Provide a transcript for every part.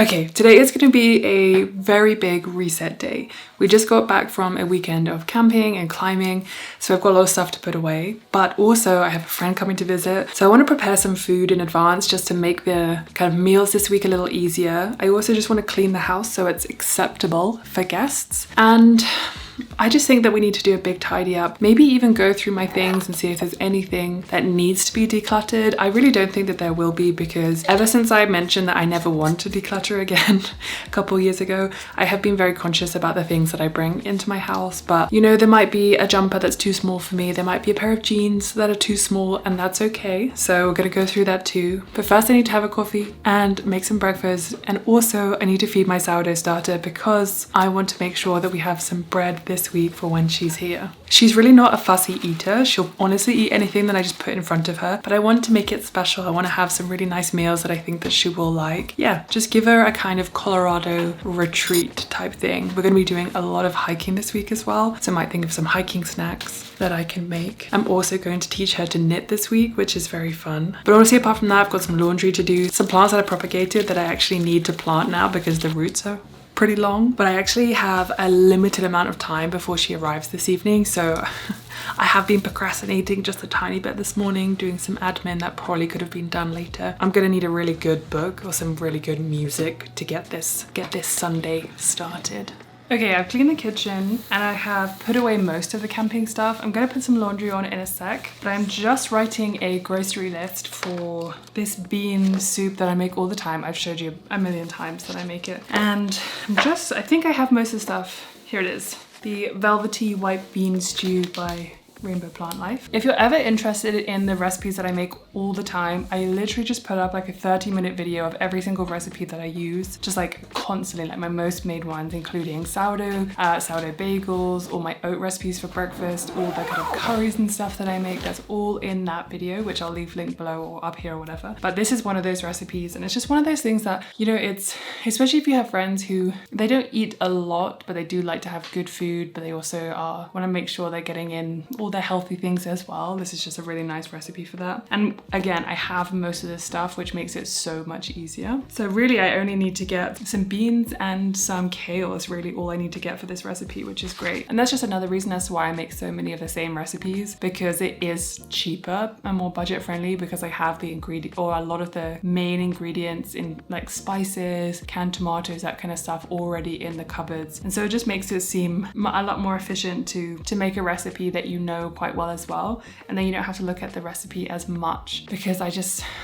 Okay, today is going to be a very big reset day. We just got back from a weekend of camping and climbing, so I've got a lot of stuff to put away. But also I have a friend coming to visit, so I want to prepare some food in advance just to make the kind of meals this week a little easier. I also just want to clean the house so it's acceptable for guests. And I just think that we need to do a big tidy up, maybe even go through my things and see if there's anything that needs to be decluttered. I really don't think that there will be, because ever since I mentioned that I never want to declutter again a couple years ago, I have been very conscious about the things that I bring into my house. But you know, there might be a jumper that's too small for me, there might be a pair of jeans that are too small, and that's okay. So we're gonna go through that too. But first I need to have a coffee and make some breakfast, and also I need to feed my sourdough starter because I want to make sure that we have some bread this week for when she's here. She's really not a fussy eater. She'll honestly eat anything that I just put in front of her, but I want to make it special. I want to have some really nice meals that I think that she will like. Yeah, just give her a kind of Colorado retreat type thing. We're going to be doing a lot of hiking this week as well, so I might think of some hiking snacks that I can make. I'm also going to teach her to knit this week, which is very fun. But honestly, apart from that, I've got some laundry to do, some plants that I propagated that I actually need to plant now because the roots are pretty long, but I actually have a limited amount of time before she arrives this evening, so I have been procrastinating just a tiny bit this morning, doing some admin that probably could have been done later. I'm gonna need a really good book or some really good music to get this Sunday started. Okay, I've cleaned the kitchen and I have put away most of the camping stuff. I'm gonna put some laundry on in a sec, but I'm just writing a grocery list for this bean soup that I make all the time. I've showed you a million times that I make it. And I think I have most of the stuff. Here it is. The Velvety White Bean Stew by Rainbow Plant Life. If you're ever interested in the recipes that I make all the time, I literally just put up like a 30-minute video of every single recipe that I use, just like constantly, like my most made ones, including sourdough bagels, all my oat recipes for breakfast, all the kind of curries and stuff that I make. That's all in that video, which I'll leave linked below or up here or whatever. But this is one of those recipes, and it's just one of those things that, you know, it's especially if you have friends who they don't eat a lot, but they do like to have good food, but they also want to make sure they're getting in all their healthy things as well. This is just a really nice recipe for that. And again, I have most of this stuff, which makes it so much easier. So really I only need to get some beans and some kale is really all I need to get for this recipe, which is great. And that's just another reason as to why I make so many of the same recipes, because it is cheaper and more budget friendly, because I have the ingredient or a lot of the main ingredients in like spices, canned tomatoes, that kind of stuff already in the cupboards. And so it just makes it seem a lot more efficient to make a recipe that you know quite well as well, and then you don't have to look at the recipe as much, because I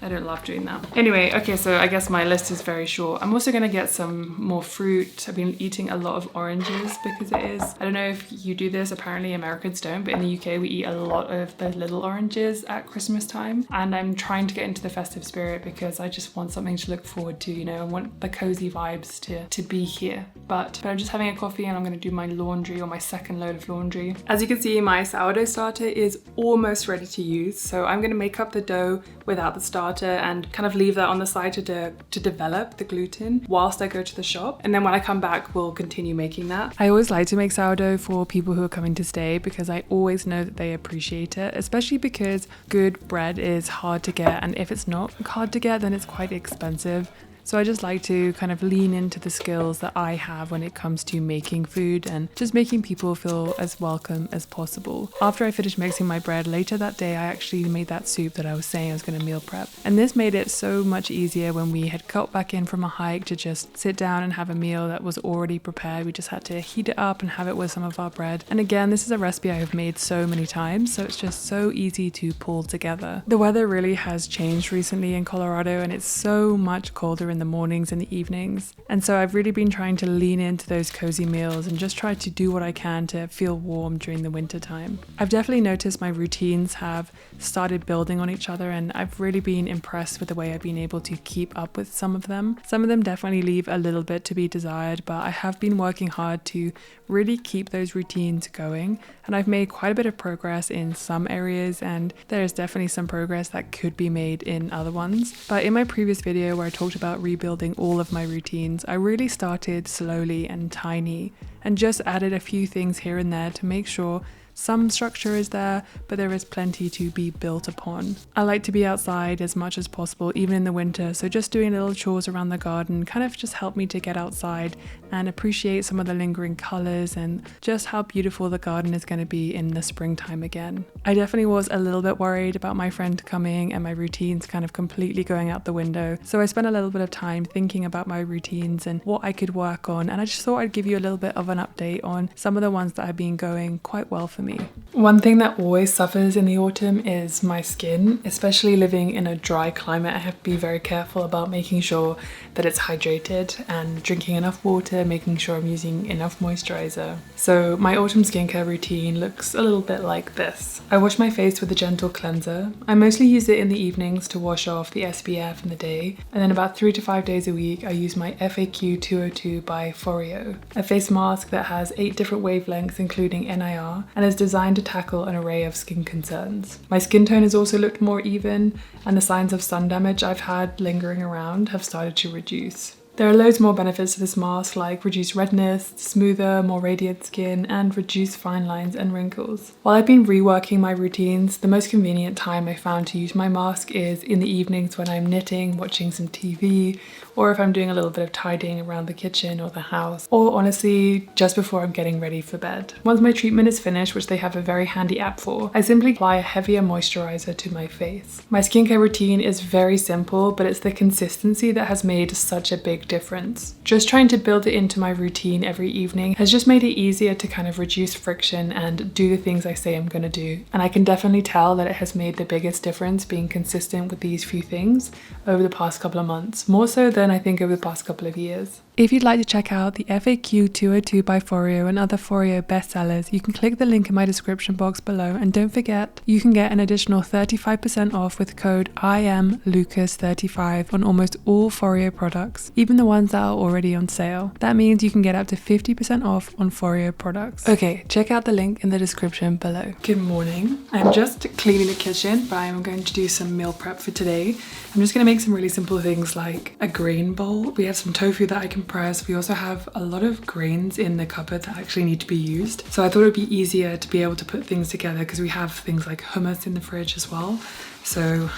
don't love doing that. Anyway, okay, so I guess my list is very short. I'm also gonna get some more fruit. I've been eating a lot of oranges because I don't know if you do this, apparently Americans don't, but in the UK we eat a lot of the little oranges at Christmas time, and I'm trying to get into the festive spirit because I just want something to look forward to, you know, I want the cozy vibes to be here. But I'm just having a coffee and I'm gonna do my laundry, or my second load of laundry. As you can see, my sourdough starter is almost ready to use, so I'm going to make up the dough without the starter and kind of leave that on the side to develop the gluten whilst I go to the shop, and then when I come back we'll continue making that. I always like to make sourdough for people who are coming to stay because I always know that they appreciate it, especially because good bread is hard to get, and if it's not hard to get then it's quite expensive. So I just like to kind of lean into the skills that I have when it comes to making food and just making people feel as welcome as possible. After I finished mixing my bread later that day, I actually made that soup that I was saying I was going to meal prep. And this made it so much easier when we had got back in from a hike to just sit down and have a meal that was already prepared. We just had to heat it up and have it with some of our bread. And again, this is a recipe I have made so many times, so it's just so easy to pull together. The weather really has changed recently in Colorado, and it's so much colder in the mornings and the evenings, and so I've really been trying to lean into those cozy meals and just try to do what I can to feel warm during the winter time. I've definitely noticed my routines have started building on each other, and I've really been impressed with the way I've been able to keep up with some of them. Some of them definitely leave a little bit to be desired, but I have been working hard to really keep those routines going, and I've made quite a bit of progress in some areas, and there's definitely some progress that could be made in other ones. But in my previous video where I talked about rebuilding all of my routines, I really started slowly and tiny and just added a few things here and there to make sure Some structure is there, but there is plenty to be built upon. I like to be outside as much as possible, even in the winter, so just doing little chores around the garden kind of just helped me to get outside and appreciate some of the lingering colours and just how beautiful the garden is going to be in the springtime again. I definitely was a little bit worried about my friend coming and my routines kind of completely going out the window, so I spent a little bit of time thinking about my routines and what I could work on, and I just thought I'd give you a little bit of an update on some of the ones that have been going quite well for me. One thing that always suffers in the autumn is my skin, especially living in a dry climate. I have to be very careful about making sure that it's hydrated and drinking enough water, making sure I'm using enough moisturizer. So my autumn skincare routine looks a little bit like this. I wash my face with a gentle cleanser. I mostly use it in the evenings to wash off the SPF in the day, and then about 3 to 5 days a week I use my FAQ 202 by Foreo, a face mask that has 8 different wavelengths including NIR and is designed to tackle an array of skin concerns. My skin tone has also looked more even, and the signs of sun damage I've had lingering around have started to reduce. There are loads more benefits to this mask, like reduced redness, smoother, more radiant skin, and reduced fine lines and wrinkles. While I've been reworking my routines, the most convenient time I found to use my mask is in the evenings when I'm knitting, watching some TV, or if I'm doing a little bit of tidying around the kitchen or the house, or honestly, just before I'm getting ready for bed. Once my treatment is finished, which they have a very handy app for, I simply apply a heavier moisturizer to my face. My skincare routine is very simple, but it's the consistency that has made such a big difference. Just trying to build it into my routine every evening has just made it easier to kind of reduce friction and do the things I say I'm gonna do. And I can definitely tell that it has made the biggest difference being consistent with these few things over the past couple of months, more so than I think over the past couple of years. If you'd like to check out the FAQ 202 by Foreo and other Foreo bestsellers, you can click the link in my description box below, and don't forget, you can get an additional 35% off with code IAMLucas35 on almost all Foreo products, even the ones that are already on sale. That means you can get up to 50% off on Foreo products. Okay, check out the link in the description below. Good morning. I'm just cleaning the kitchen, but I'm going to do some meal prep for today. I'm just going to make some really simple things like a grain bowl. We have some tofu that I can press. We also have a lot of grains in the cupboard that actually need to be used. So I thought it would be easier to be able to put things together because we have things like hummus in the fridge as well. So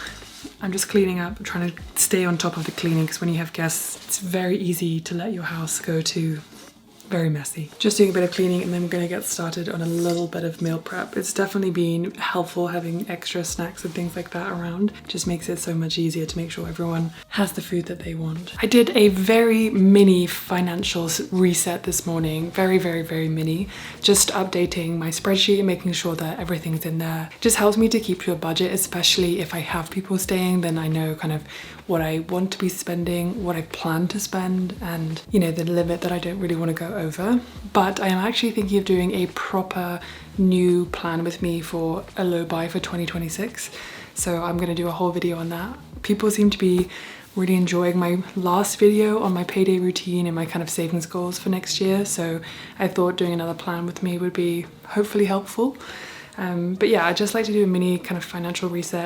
I'm just cleaning up, trying to stay on top of the cleaning, because when you have guests, it's very easy to let your house go to very messy. Just doing a bit of cleaning, and then we're going to get started on a little bit of meal prep. It's definitely been helpful having extra snacks and things like that around. It just makes it so much easier to make sure everyone has the food that they want. I did a very mini financial reset this morning, very mini, just updating my spreadsheet and making sure that everything's in there. It just helps me to keep to a budget, especially if I have people staying, then I know kind of what I want to be spending, what I plan to spend, and you know, the limit that I don't really want to go over. But I am actually thinking of doing a proper new plan with me for a low buy for 2026. So I'm going to do a whole video on that. People seem to be really enjoying my last video on my payday routine and my kind of savings goals for next year. So I thought doing another plan with me would be hopefully helpful. But yeah, I just like to do a mini kind of financial reset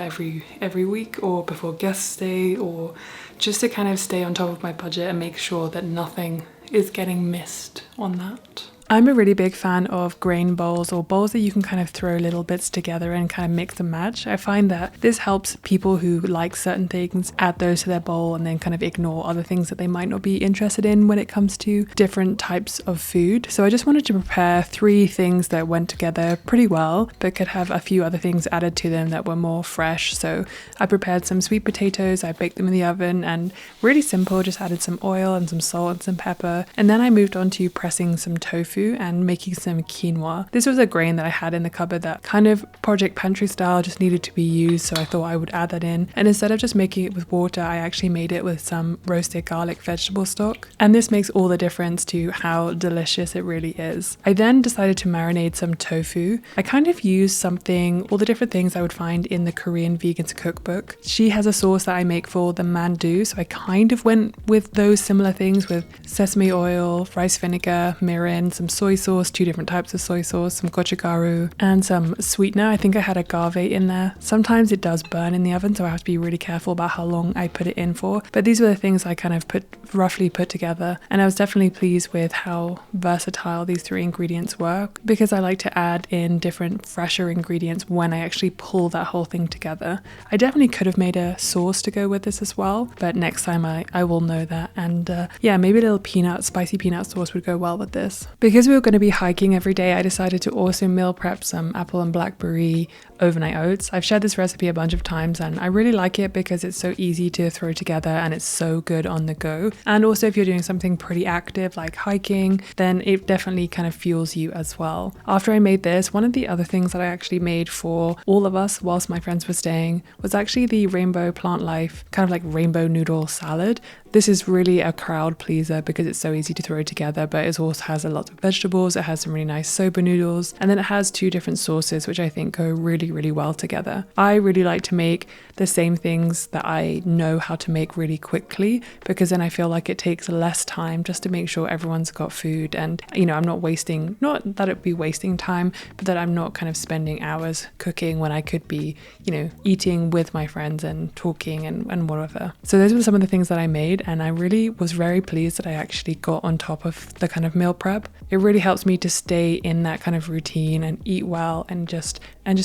every week or before guests stay, or just to kind of stay on top of my budget and make sure that nothing is getting missed on that. I'm a really big fan of grain bowls, or bowls that you can kind of throw little bits together and kind of mix and match. I find that this helps people who like certain things add those to their bowl and then kind of ignore other things that they might not be interested in when it comes to different types of food. So I just wanted to prepare 3 things that went together pretty well, but could have a few other things added to them that were more fresh. So I prepared some sweet potatoes, I baked them in the oven, and really simple, just added some oil and some salt and some pepper. And then I moved on to pressing some tofu and making some quinoa. This was a grain that I had in the cupboard that kind of project pantry style just needed to be used, so I thought I would add that in. And instead of just making it with water, I actually made it with some roasted garlic vegetable stock. And this makes all the difference to how delicious it really is. I then decided to marinate some tofu. I kind of used all the different things I would find in the Korean Vegans cookbook. She has a sauce that I make for the mandu, so I kind of went with those similar things with sesame oil, rice vinegar, mirin, some soy sauce, 2 different types of soy sauce, some gochugaru, and some sweetener. I think I had agave in there. Sometimes it does burn in the oven, so I have to be really careful about how long I put it in for. But these were the things I kind of roughly put together, and I was definitely pleased with how versatile these 3 ingredients were, because I like to add in different fresher ingredients when I actually pull that whole thing together. I definitely could have made a sauce to go with this as well, but next time I will know that. And yeah, maybe a little spicy peanut sauce would go well with this. Because we were going to be hiking every day, I decided to also meal prep some apple and blackberry overnight oats. I've shared this recipe a bunch of times and I really like it because it's so easy to throw together and it's so good on the go. And also if you're doing something pretty active like hiking, then it definitely kind of fuels you as well. After I made this, one of the other things that I actually made for all of us whilst my friends were staying was actually the Rainbow Plant Life kind of like rainbow noodle salad. This is really a crowd pleaser because it's so easy to throw together, but it also has a lot of vegetables. It has some really nice soba noodles, and then it has 2 different sauces, which I think go really, really well together. I really like to make the same things that I know how to make really quickly, because then I feel like it takes less time just to make sure everyone's got food, and I'm not that it'd be wasting time, but that I'm not kind of spending hours cooking when I could be, eating with my friends and talking and whatever. So those were some of the things that I made, and I really was very pleased that I actually got on top of the kind of meal prep. It really helps me to stay in that kind of routine and eat well and just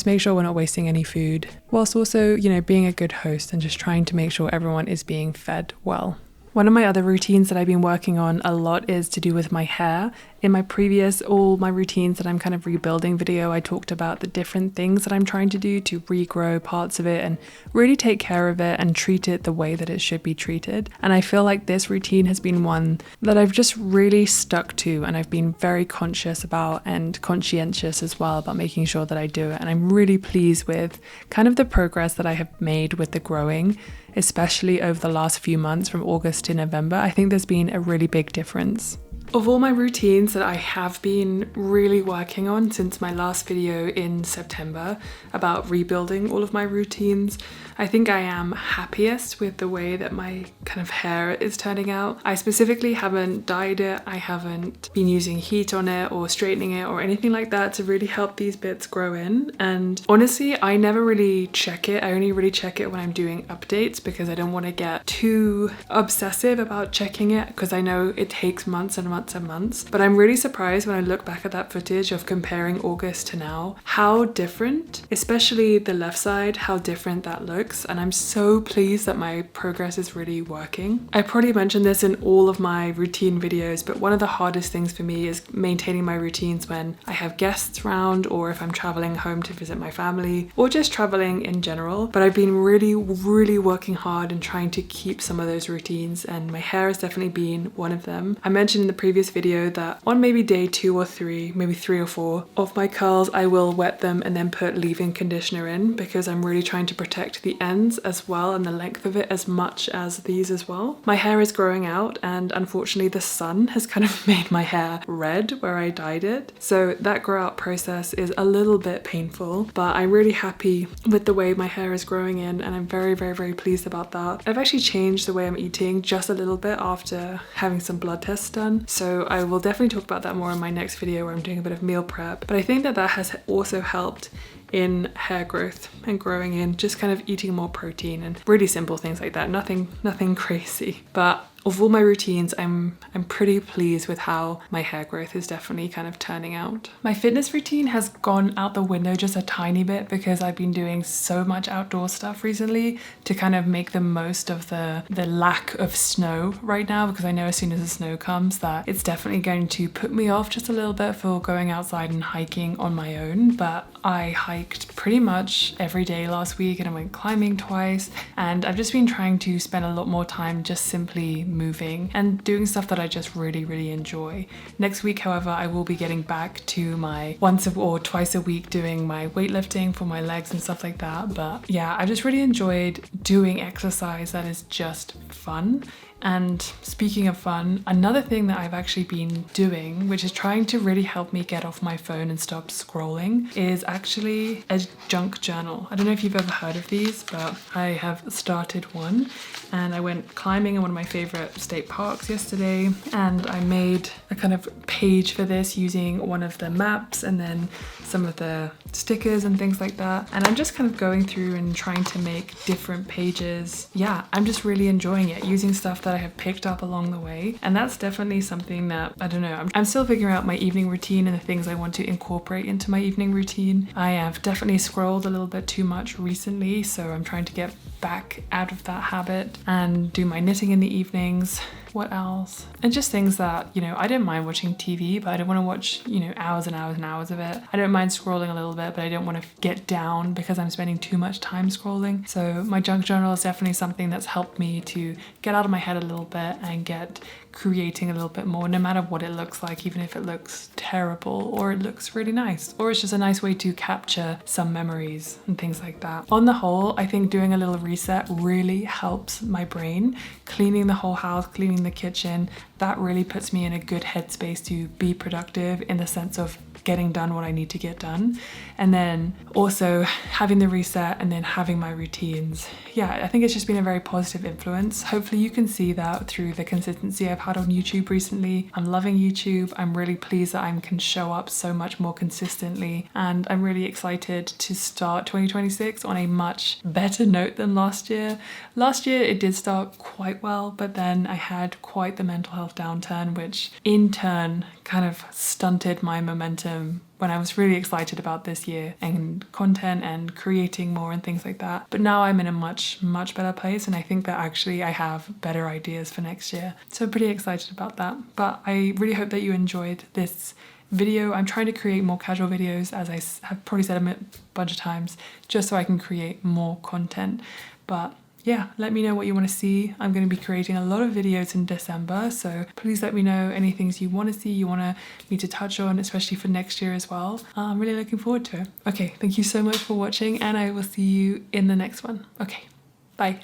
make sure we're not wasting any food, whilst also, being a good host and just trying to make sure everyone is being fed well. One of my other routines that I've been working on a lot is to do with my hair. In my previous all my routines that I'm kind of rebuilding video, I talked about the different things that I'm trying to do to regrow parts of it and really take care of it and treat it the way that it should be treated. And I feel like this routine has been one that I've just really stuck to, and I've been very conscious about and conscientious as well about making sure that I do it. And I'm really pleased with kind of the progress that I have made with the growing, especially over the last few months from August to November. I think there's been a really big difference. Of all my routines that I have been really working on since my last video in September about rebuilding all of my routines, I think I am happiest with the way that my kind of hair is turning out. I specifically haven't dyed it, I haven't been using heat on it or straightening it or anything like that to really help these bits grow in. And honestly, I never really check it. I only really check it when I'm doing updates because I don't want to get too obsessive about checking it, because I know it takes months and months and months. But I'm really surprised when I look back at that footage of comparing August to now, how different, especially the left side, how different that looks. And I'm so pleased that my progress is really working. I probably mentioned this in all of my routine videos, but one of the hardest things for me is maintaining my routines when I have guests around, or if I'm traveling home to visit my family, or just traveling in general. But I've been really, really working hard and trying to keep some of those routines, and my hair has definitely been one of them. I mentioned in the previous video that on maybe day 2 or 3, maybe 3 or 4 of my curls, I will wet them and then put leave-in conditioner in, because I'm really trying to protect the ends as well and the length of it as much as these as well. My hair is growing out, and unfortunately the sun has kind of made my hair red where I dyed it, so that grow out process is a little bit painful, but I'm really happy with the way my hair is growing in, and I'm very, very, very pleased about that. I've actually changed the way I'm eating just a little bit after having some blood tests done, so I will definitely talk about that more in my next video where I'm doing a bit of meal prep. But I think that that has also helped in hair growth and growing in, just kind of eating more protein and really simple things like that. Nothing crazy. But of all my routines, I'm pretty pleased with how my hair growth is definitely kind of turning out. My fitness routine has gone out the window just a tiny bit because I've been doing so much outdoor stuff recently to kind of make the most of the lack of snow right now, because I know as soon as the snow comes that it's definitely going to put me off just a little bit for going outside and hiking on my own. But I hiked pretty much every day last week, and I went climbing twice, and I've just been trying to spend a lot more time just simply moving and doing stuff that I just really, really enjoy. Next week, however, I will be getting back to my once or twice a week doing my weightlifting for my legs and stuff like that. But yeah, I just really enjoyed doing exercise that is just fun And speaking of fun, another thing that I've actually been doing, which is trying to really help me get off my phone and stop scrolling, is actually a junk journal. I don't know if you've ever heard of these, but I have started one, and I went climbing in one of my favorite state parks yesterday, and I made a kind of page for this using one of the maps and then some of the stickers and things like that. And I'm just kind of going through and trying to make different pages. Yeah, I'm just really enjoying it, using stuff that I have picked up along the way. And that's definitely something that, I don't know, I'm still figuring out my evening routine and the things I want to incorporate into my evening routine. I have definitely scrolled a little bit too much recently, so I'm trying to get back out of that habit and do my knitting in the evenings. What else? And just things that, you know, I don't mind watching TV, but I don't want to watch, you know, hours and hours and hours of it. I don't mind scrolling a little bit, but I don't want to get down because I'm spending too much time scrolling. So my junk journal is definitely something that's helped me to get out of my head a little bit and get creating a little bit more, no matter what it looks like, even if it looks terrible or it looks really nice, or it's just a nice way to capture some memories and things like that. On the whole, I think doing a little reset really helps my brain. Cleaning the whole house, cleaning the kitchen, that really puts me in a good headspace to be productive in the sense of getting done what I need to get done. And then also having the reset and then having my routines. Yeah, I think it's just been a very positive influence. Hopefully you can see that through the consistency I've had on YouTube recently. I'm loving YouTube. I'm really pleased that I can show up so much more consistently. And I'm really excited to start 2026 on a much better note than last year. Last year it did start quite well, but then I had quite the mental health downturn, which in turn kind of stunted my momentum when I was really excited about this year and content and creating more and things like that. But now I'm in a much better place, and I think that actually I have better ideas for next year. So I'm pretty excited about that. But I really hope that you enjoyed this video. I'm trying to create more casual videos, as I have probably said a bunch of times, just so I can create more content. But yeah, let me know what you want to see. I'm going to be creating a lot of videos in December, so please let me know any things you want to see, you want me to touch on, especially for next year as well. I'm really looking forward to it. Okay, thank you so much for watching, and I will see you in the next one. Okay, bye.